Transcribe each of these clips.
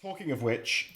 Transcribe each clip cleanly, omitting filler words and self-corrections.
Talking of which,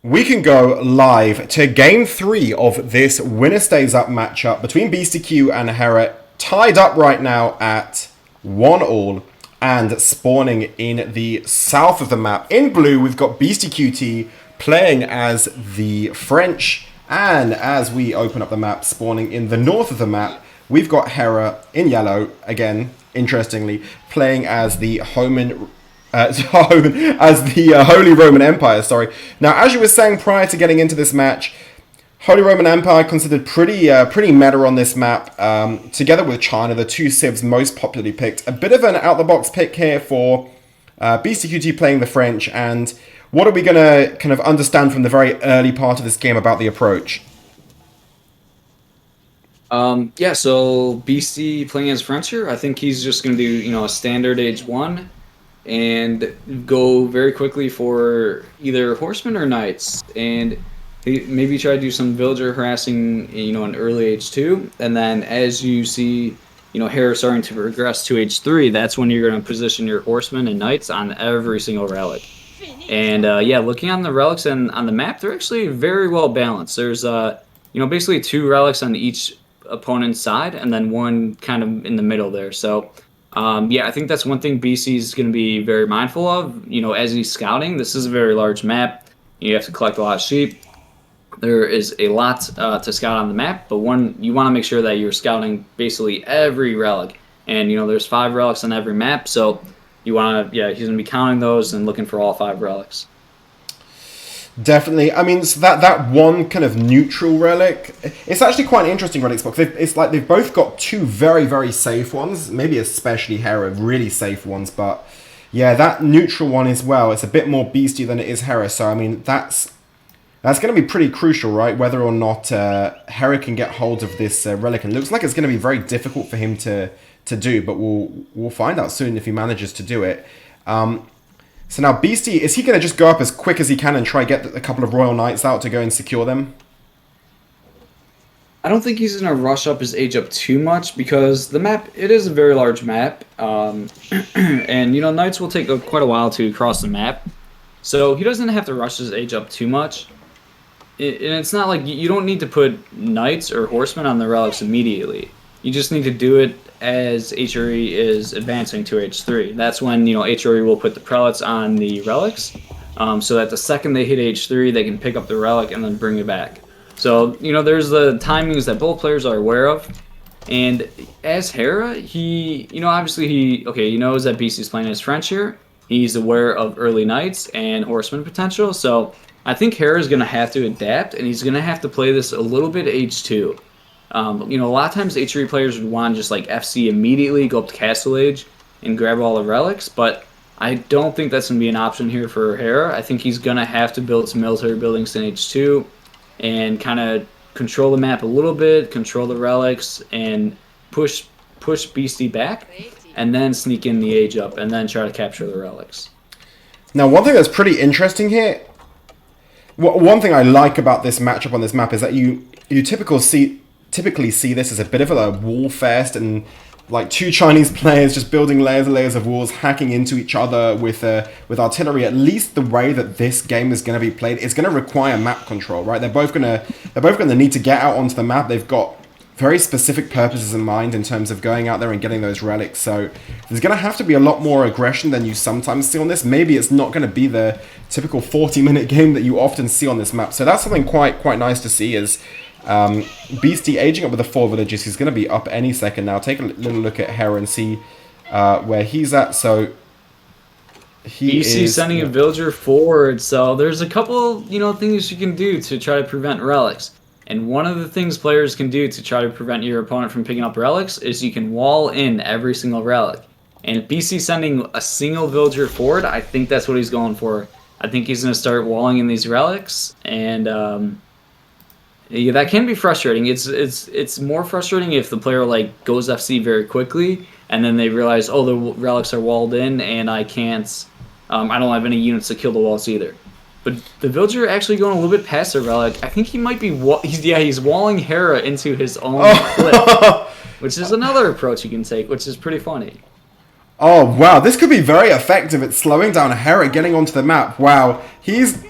we can go live to game 3 of this winner stays up matchup between Beastyqt and Hera, tied up right now at 1-1 and spawning in the south of the map. In blue, we've got Beastyqt playing as the French, and as we open up the map, spawning in the north of the map, we've got Hera in yellow, again, interestingly, playing as the Holy Roman Empire, sorry. Now, as you were saying prior to getting into this match, Holy Roman Empire considered pretty meta on this map, together with China, the two civs most popularly picked. A bit of an out-the-box pick here for Beastyqt playing the French, and what are we going to kind of understand from the very early part of this game about the approach? Yeah, so Beasty playing as French here, I think he's just going to do, a standard age 1 and go very quickly for either horsemen or knights, and maybe try to do some villager harassing, in early age 2, and then as you see, Hera starting to progress to age 3, that's when you're going to position your horsemen and knights on every single relic. And yeah, looking on the relics and on the map, they're actually very well balanced. There's basically 2 relics on each opponent's side, and then one kind of in the middle there. So yeah, I think that's one thing BC's going to be very mindful of, as he's scouting. This is a very large map. You have to collect a lot of sheep. There is a lot to scout on the map, but you want to make sure that you're scouting basically every relic. And, there's 5 relics on every map, so he's going to be counting those and looking for all 5 relics. Definitely. I mean, so that one kind of neutral relic, it's actually quite an interesting relic spot. It's like they've both got 2 very, very safe ones. Maybe especially Hera, really safe ones. But yeah, that neutral one as well, it's a bit more beasty than it is Hera. So, I mean, that's going to be pretty crucial, right? Whether or not Hera can get hold of this relic. And it looks like it's going to be very difficult for him to do. But we'll find out soon if he manages to do it. So now Beasty, is he going to just go up as quick as he can and try to get a couple of Royal Knights out to go and secure them? I don't think he's going to rush up his age up too much, because the map, it is a very large map. And, Knights will take quite a while to cross the map. So he doesn't have to rush his age up too much. And it's not like you don't need to put Knights or Horsemen on the relics immediately. You just need to do it as HRE is advancing to age 3. That's when, HRE will put the prelates on the relics, so that the second they hit age 3, they can pick up the relic and then bring it back. So, there's the timings that both players are aware of. And as Hera, he knows that Beasty's playing as French here. He's aware of early Knights and Horseman potential, so I think Hera's going to have to adapt, and he's going to have to play this a little bit age 2. A lot of times HRE players would want to just like FC immediately, go up to Castle Age, and grab all the relics, but I don't think that's going to be an option here for Hera. I think he's going to have to build some military buildings in H2 and kind of control the map a little bit, control the relics, and push Beasty back, and then sneak in the age up, and then try to capture the relics. Now, one thing that's pretty interesting here, one thing I like about this matchup on this map is that you typically see this as a bit of a wall fest, and like 2 Chinese players just building layers and layers of walls, hacking into each other with artillery. At least the way that this game is going to be played is going to require map control, right? They're both going to need to get out onto the map. They've got very specific purposes in mind in terms of going out there and getting those relics. So there's going to have to be a lot more aggression than you sometimes see on this. Maybe it's not going to be the typical 40-minute game that you often see on this map. So that's something quite nice to see. Is Beasty aging up with the 4 villages. He's going to be up any second now. Take a little look at Hera and see where he's at. So Beasty's sending a villager forward. So there's a couple, things you can do to try to prevent relics. And one of the things players can do to try to prevent your opponent from picking up relics is you can wall in every single relic. And if Beasty's sending a single villager forward, I think that's what he's going for. I think he's going to start walling in these relics, and yeah, that can be frustrating. It's more frustrating if the player goes FC very quickly, and then they realize, oh, the relics are walled in, and I can't. I don't have any units to kill the walls either. But the villager actually going a little bit past the relic. I think he might be. He's walling Hera into his own clip, which is another approach you can take, which is pretty funny. Oh, wow. This could be very effective at slowing down Hera getting onto the map. Wow. He's...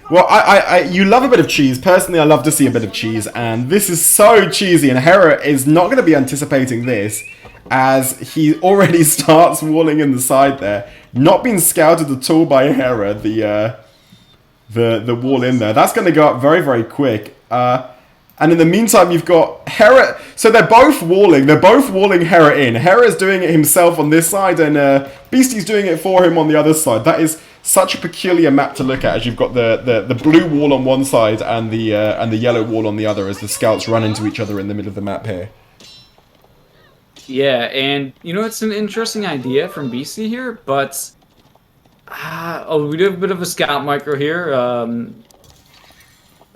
Well, you love a bit of cheese. Personally, I love to see a bit of cheese. And this is so cheesy. And Hera is not going to be anticipating this, as he already starts walling in the side there. Not being scouted at all by Hera, the wall in there. That's going to go up very, very quick. And in the meantime, you've got Hera. So they're both walling. They're both walling Hera in. Hera's doing it himself on this side, and Beasty's doing it for him on the other side. That is such a peculiar map to look at, as you've got the blue wall on one side and the yellow wall on the other, as the scouts run into each other in the middle of the map here. Yeah, and you know, it's an interesting idea from Beasty here, but we do have a bit of a scout micro here.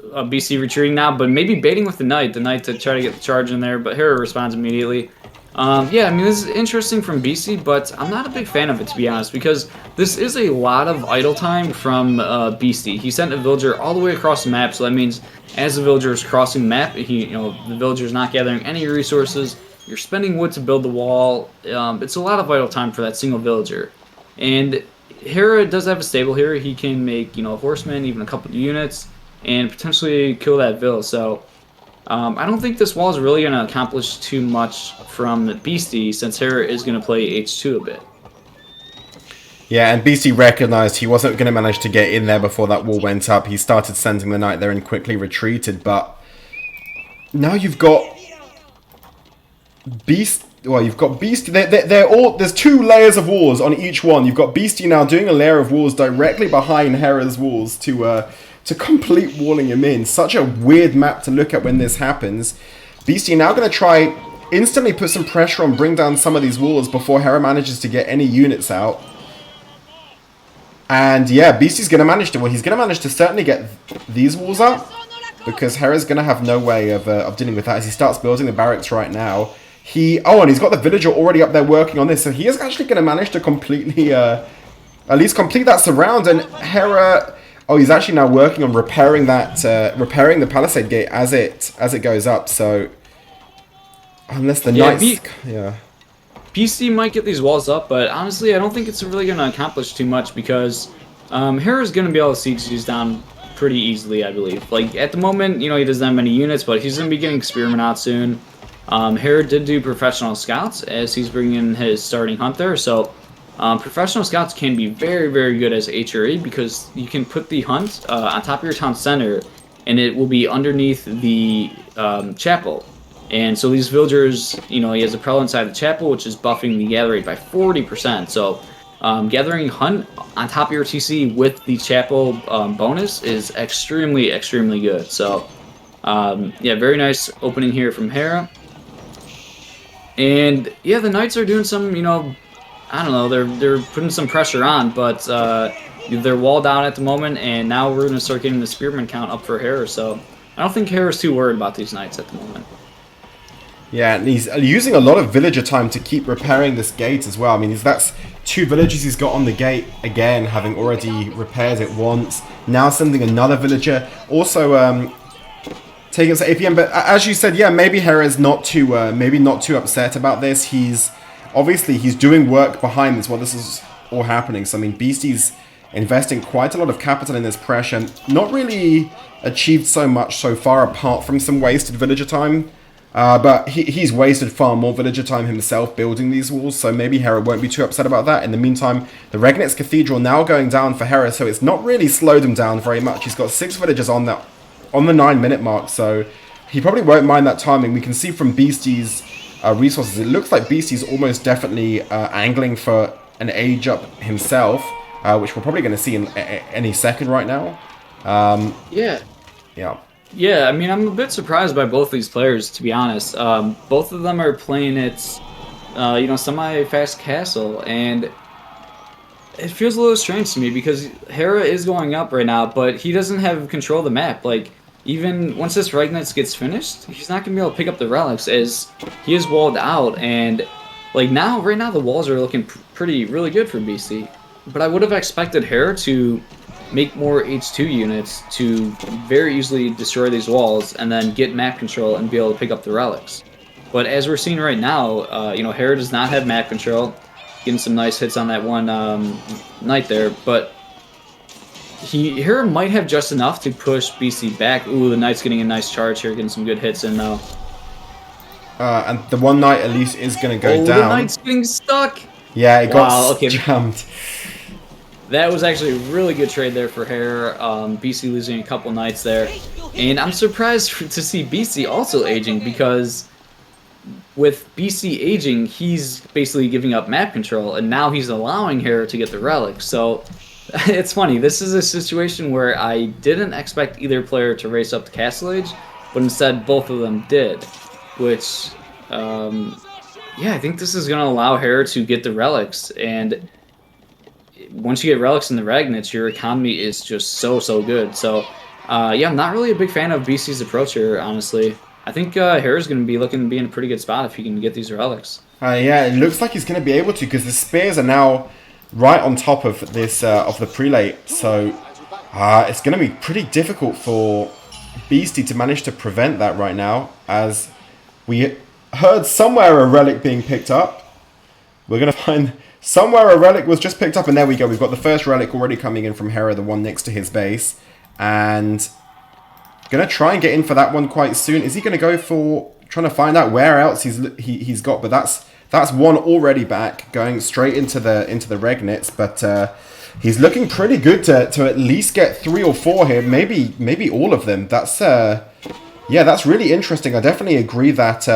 BC retreating now, but maybe baiting with the knight to try to get the charge in there, but Hera responds immediately. Yeah, I mean, this is interesting from BC, but I'm not a big fan of it, to be honest, because this is a lot of idle time from Beasty. He sent a villager all the way across the map, so that means as the villager is crossing the map, the villager is not gathering any resources. You're spending wood to build the wall. It's a lot of idle time for that single villager. And Hera does have a stable here. He can make, a horseman, even a couple of units, and potentially kill that vill. So I don't think this wall is really going to accomplish too much from Beasty, since Hera is going to play H2 a bit. Yeah, and Beasty recognized he wasn't going to manage to get in there before that wall went up. He started sending the knight there and quickly retreated, but now you've got Beasty. Well, you've got Beasty. They're all. There's 2 layers of walls on each one. You've got Beasty now doing a layer of walls directly behind Hera's walls to complete walling him in. Such a weird map to look at when this happens. Beasty now going to try instantly put some pressure on, bring down some of these walls before Hera manages to get any units out. And yeah, Beasty's going to manage to. Well, he's going to manage to certainly get these walls up, because Hera's going to have no way of dealing with that as he starts building the barracks right now. And he's got the villager already up there working on this, so he is actually going to manage to completely, at least complete that surround. And Hera, he's actually now working on repairing repairing the palisade gate as it goes up. So unless the knights, Beasty might get these walls up, but honestly, I don't think it's really going to accomplish too much, because Hera's going to be able to siege these down pretty easily, I believe. Like at the moment, he doesn't have many units, but he's going to be getting experiment out soon. Hera did do professional scouts as he's bringing in his starting hunt there, so professional scouts can be very, very good as HRE, because you can put the hunt on top of your town center, and it will be underneath the chapel. And so these villagers, he has a prelate inside the chapel, which is buffing the gather rate by 40%. So gathering hunt on top of your TC with the chapel bonus is extremely, extremely good. So yeah, very nice opening here from Hera. And yeah, the knights are doing some, I don't know, they're putting some pressure on, but they're walled out at the moment, and now we're going to start getting the spearman count up for Hera, so I don't think Hera's too worried about these knights at the moment. Yeah, and he's using a lot of villager time to keep repairing this gate as well. I mean, that's 2 villagers he's got on the gate, again, having already repaired it once. Now sending another villager. Also, taking us to APM, but as you said, yeah, maybe Hera's not too upset about this. He's doing work behind this while this is all happening. So I mean, Beasty's investing quite a lot of capital in this pressure. Not really achieved so much so far, apart from some wasted villager time. But he's wasted far more villager time himself building these walls, so maybe Hera won't be too upset about that. In the meantime, the Regnitz Cathedral now going down for Hera, so it's not really slowed him down very much. He's got 6 villagers on the 9-minute mark, so he probably won't mind that timing. We can see from Beasty's resources, it looks like Beasty's almost definitely angling for an age up himself, which we're probably going to see in any second right now. Yeah. Yeah. Yeah, I mean, I'm a bit surprised by both these players, to be honest. Both of them are playing it, semi-fast castle, and it feels a little strange to me, because Hera is going up right now, but he doesn't have control of the map. Like, even once this Regnitz gets finished, he's not going to be able to pick up the relics, as he is walled out, and, like, right now the walls are looking really good for BC. But I would have expected Hera to make more H2 units to very easily destroy these walls and then get map control and be able to pick up the relics. But as we're seeing right now, Hera does not have map control. getting some nice hits on that one knight there, but Hera might have just enough to push BC back. Ooh, the knight's getting a nice charge here, getting some good hits in now. And the one knight at least is going to go down. The knight's getting stuck. Yeah, it got jammed. That was actually a really good trade there for Hera. BC losing a couple knights there. And I'm surprised to see BC also aging, because with BC aging, he's basically giving up map control, and now he's allowing Hera to get the relic. So it's funny. This is a situation where I didn't expect either player to race up to Castle Age, but instead both of them did. Which, yeah, I think this is going to allow Hera to get the relics. And once you get relics in the Ragnits, your economy is just so good. So, yeah, I'm not really a big fan of BC's approach here, honestly. I think Hera's going to be looking to be in a pretty good spot if he can get these relics. Yeah, it looks like he's going to be able to, because the spears are now right on top of this of the prelate. So it's going to be pretty difficult for Beastyqt to manage to prevent that right now, as we heard somewhere a relic being picked up. We're going to find somewhere a relic was just picked up, and there we go. We've got the first relic already coming in from Hera, the one next to his base. And going to try and get in for that one quite soon. Is he going to go for trying to find out where else he's got? But that's one already back, going straight into the Regnits. But he's looking pretty good to at least get 3 or 4 here. Maybe all of them. That's yeah, that's really interesting. I definitely agree that...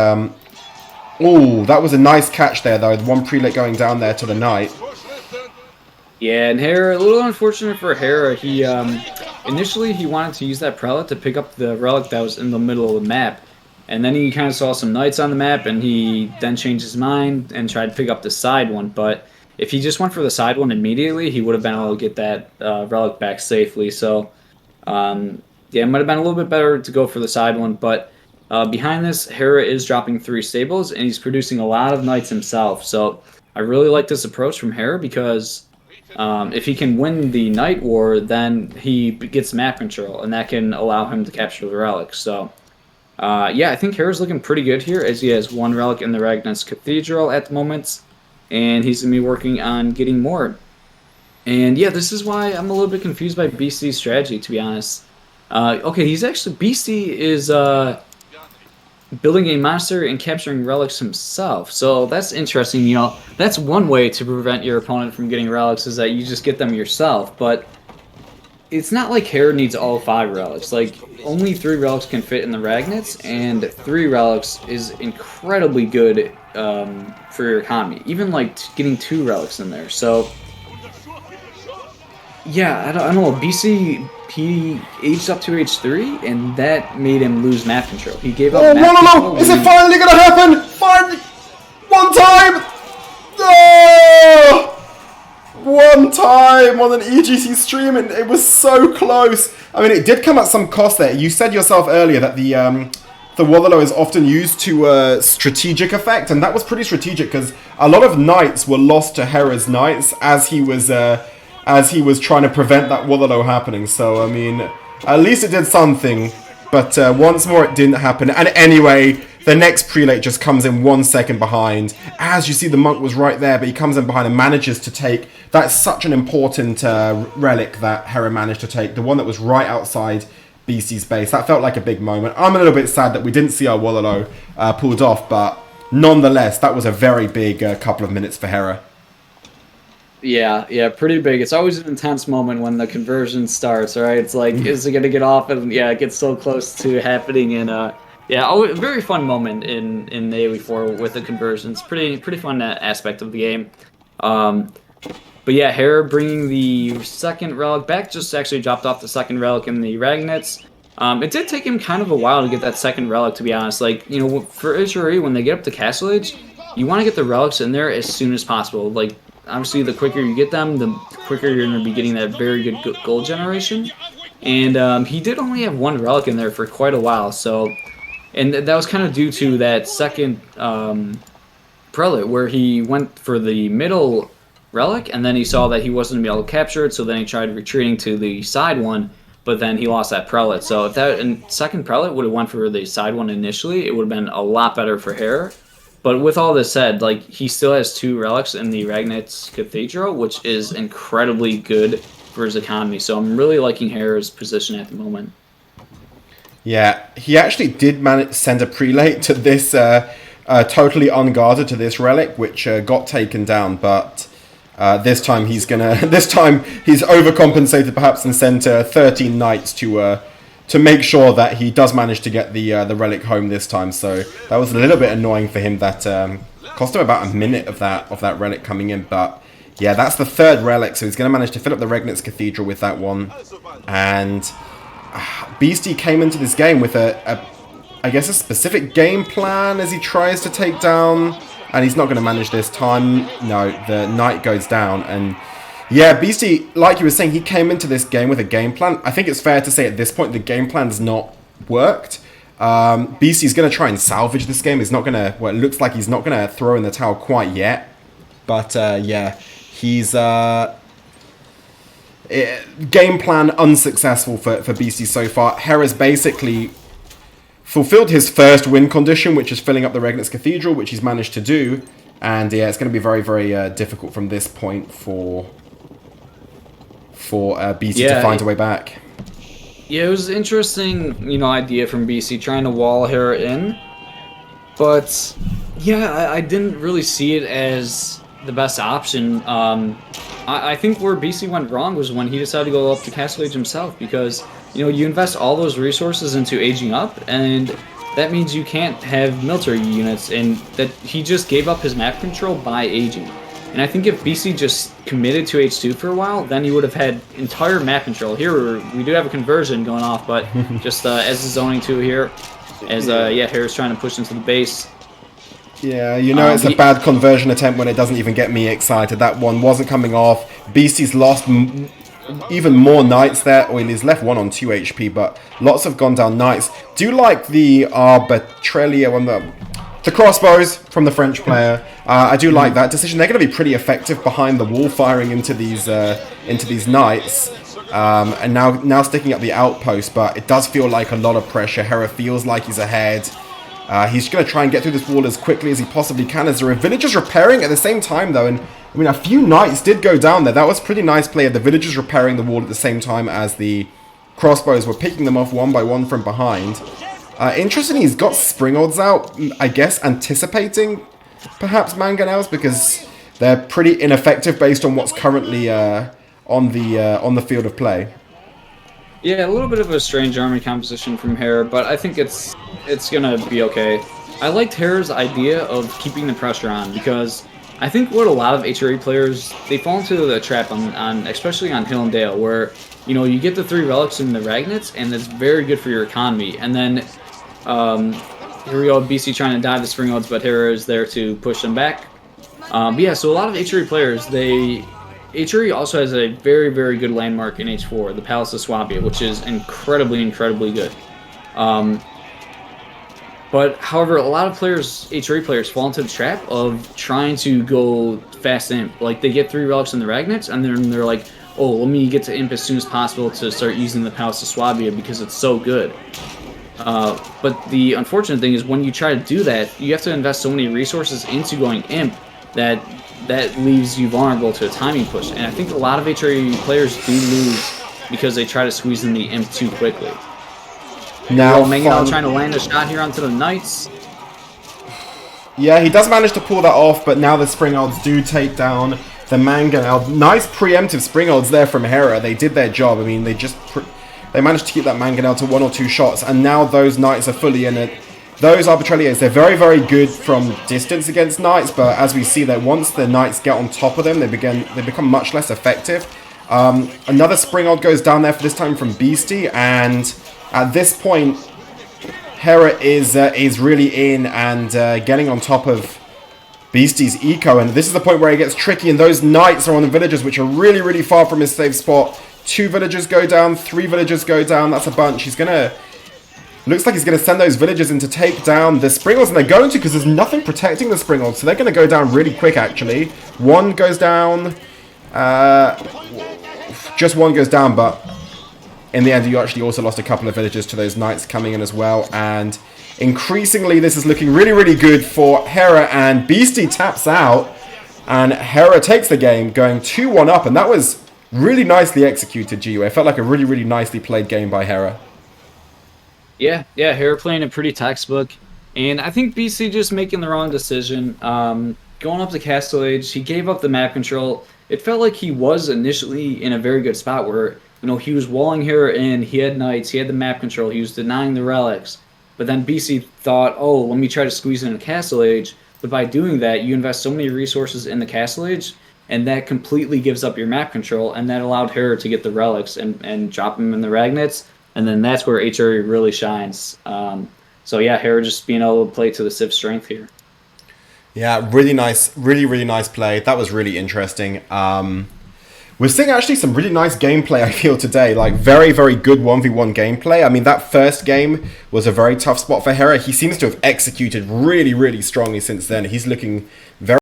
oh, that was a nice catch there, though. The one prelate going down there to the knight. Yeah, and Hera, a little unfortunate for Hera. He initially he wanted to use that prelate to pick up the relic that was in the middle of the map. And then he kind of saw some knights on the map, and he then changed his mind and tried to pick up the side one. But if he just went for the side one immediately, he would have been able to get that relic back safely. So... yeah, it might have been a little bit better to go for the side one, but behind this, Hera is dropping 3 stables, and he's producing a lot of knights himself. So I really like this approach from Hera, because if he can win the Knight War, then he gets map control, and that can allow him to capture the relics. So yeah, I think Hera's looking pretty good here, as he has 1 relic in the Ragnar's Cathedral at the moment, and he's going to be working on getting more. And yeah, this is why I'm a little bit confused by BC's strategy, to be honest. Okay, he's actually... BC is building a monster and capturing relics himself. So that's interesting. You know, that's one way to prevent your opponent from getting relics, is that you just get them yourself. But it's not like Hera needs all 5 relics. Like, only 3 relics can fit in the Ragnits, and 3 relics is incredibly good for your economy. Even, like, getting 2 relics in there. So... yeah, I don't know. BC, he aged up to H3, and that made him lose map control. He gave up map control. No! Is it finally going to happen? Finally! One time! Oh! One time on an EGC stream, and it was so close. I mean, it did come at some cost there. You said yourself earlier that the Wotherlo is often used to strategic effect, and that was pretty strategic, because a lot of knights were lost to Hera's knights as he was trying to prevent that Wotherlo happening. So, I mean, at least it did something. But once more, it didn't happen. And anyway, the next prelate just comes in 1 second behind. As you see, the monk was right there, but he comes in behind and manages to take... That's such an important relic that Hera managed to take. The one that was right outside BC's base. That felt like a big moment. I'm a little bit sad that we didn't see our Wotherlo pulled off, but nonetheless, that was a very big couple of minutes for Hera. Yeah, pretty big. It's always an intense moment when the conversion starts, right? It's like, is it going to get off? And yeah, it gets so close to happening. And yeah, a very fun moment in the AoE4 with the conversions. Pretty fun aspect of the game. But yeah, Hera bringing the second relic back, just actually dropped off the second relic in the Ragnits. It did take him kind of a while to get that second relic, to be honest. Like, you know, for HRE, when they get up to Castle Age, you want to get the relics in there as soon as possible. Like, obviously, the quicker you get them, the quicker you're going to be getting that very good gold generation. And he did only have 1 relic in there for quite a while, so... And that was kind of due to that second prelate, where he went for the middle relic, and then he saw that he wasn't going to be able to capture it, so then he tried retreating to the side one, but then he lost that prelate. So if that second prelate would have went for the side one initially, it would have been a lot better for Hera. But with all this said, like he still has 2 relics in the Ragnit's Cathedral, which is incredibly good for his economy. So I'm really liking Hera's position at the moment. Yeah, he actually did send a prelate to this, totally unguarded to this relic, which got taken down. But this time he's overcompensated perhaps and sent 13 knights to make sure that he does manage to get the relic home this time. So that was a little bit annoying for him. That cost him about a minute of that relic coming in. But yeah, that's the 3rd relic, so he's going to manage to fill up the Ragnit's Cathedral with that one. And Beasty came into this game with I guess a specific game plan as he tries to take down, and he's not going to manage this time. No, the knight goes down, and yeah, Beasty, like you were saying, he came into this game with a game plan. I think it's fair to say at this point the game plan's not worked. Beasty's going to try and salvage this game. He's not going to, well, it looks like he's not going to throw in the towel quite yet. But yeah, he's game plan unsuccessful for Beasty so far. Hera's basically fulfilled his first win condition, which is filling up the Ragnit's Cathedral, which he's managed to do. And yeah, it's going to be very, very difficult from this point for Beasty to find a way back. Yeah, it was an interesting, idea from BC trying to wall Hera in. But yeah, I didn't really see it as the best option. I think where BC went wrong was when he decided to go up to Castle Age himself, because you invest all those resources into aging up, and that means you can't have military units, and that he just gave up his map control by aging. And I think if BC just committed to H2 for a while, then he would have had entire map control. Here we do have a conversion going off, but just as the zoning 2 here, as Hera's trying to push into the base. Yeah, it's a bad conversion attempt when it doesn't even get me excited. That one wasn't coming off. Beasty's lost even more knights there. Well, he's left 1 on 2 HP, but lots have gone down knights. Do like the Arbitralia on the crossbows from the French player. I do like that decision. They're going to be pretty effective behind the wall, firing into these knights. And now sticking up the outpost, but it does feel like a lot of pressure. Hera feels like he's ahead. He's going to try and get through this wall as quickly as he possibly can. As there are villagers repairing at the same time, though. And I mean, a few knights did go down there. That was pretty nice play of the villagers repairing the wall at the same time as the crossbows were picking them off one by one from behind. Interestingly, he's got spring odds out, I guess, anticipating perhaps mangonels, because they're pretty ineffective based on what's currently on the field of play. Yeah, a little bit of a strange army composition from Hera, but I think it's gonna be okay. I liked Hera's idea of keeping the pressure on, because I think what a lot of HRE players, they fall into the trap on especially on Hill and Dale, where you get the 3 relics in the Ragnits, and it's very good for your economy. And then here we go, BC trying to dive the spring odds, but Hera is there to push them back. But yeah, so a lot of HRE players, HRE also has a very, very good landmark in H4, the Palace of Swabia, which is incredibly, incredibly good. But, however, a lot of HRE players fall into the trap of trying to go fast imp. Like, they get 3 relics in the Ragnits, and then they're like, oh, let me get to imp as soon as possible to start using the Palace of Swabia because it's so good. But the unfortunate thing is when you try to do that, you have to invest so many resources into going imp that leaves you vulnerable to a timing push. And I think a lot of HRE players do lose because they try to squeeze in the imp too quickly. Now, Mangonel trying to land a shot here onto the Knights. Yeah, he does manage to pull that off, but now the spring odds do take down the Mangonel. Nice preemptive spring odds there from Hera. They did their job. I mean, they managed to keep that Mangonel to 1 or 2 shots, and now those Knights are fully in it. Those Arbitraliers, they're very, very good from distance against Knights, but as we see that once the Knights get on top of them, they become much less effective. Another spring odd goes down there for this time from Beasty, and at this point, Hera is really in and getting on top of Beasty's eco, and this is the point where it gets tricky, and those Knights are on the villagers, which are really, really far from his safe spot. 2 villagers go down, 3 villagers go down, that's a bunch. Looks like he's going to send those villagers in to take down the Springolds, and they're going to because there's nothing protecting the Springolds, so they're going to go down really quick, actually. 1 goes down. Just 1 goes down, but in the end, you actually also lost a couple of villagers to those Knights coming in as well, and increasingly this is looking really, really good for Hera, and Beasty taps out, and Hera takes the game, going 2-1 up, and that was really nicely executed, GU. It felt like a really, really nicely played game by Hera. Yeah, Hera playing it pretty textbook, and I think BC just making the wrong decision. Going up to Castle Age, he gave up the map control. It felt like he was initially in a very good spot where, he was walling Hera in, he had Knights, he had the map control, he was denying the relics. But then BC thought, oh, let me try to squeeze in a Castle Age. But by doing that, you invest so many resources in the Castle Age, and that completely gives up your map control, and that allowed Hera to get the relics and drop him in the Ragnets, and then that's where HRE really shines. So yeah, Hera just being able to play to the Civ's strength here. Yeah, really nice, really, really nice play. That was really interesting. We're seeing actually some really nice gameplay, I feel, today. Like, very, very good 1v1 gameplay. I mean, that first game was a very tough spot for Hera. He seems to have executed really, really strongly since then. He's looking very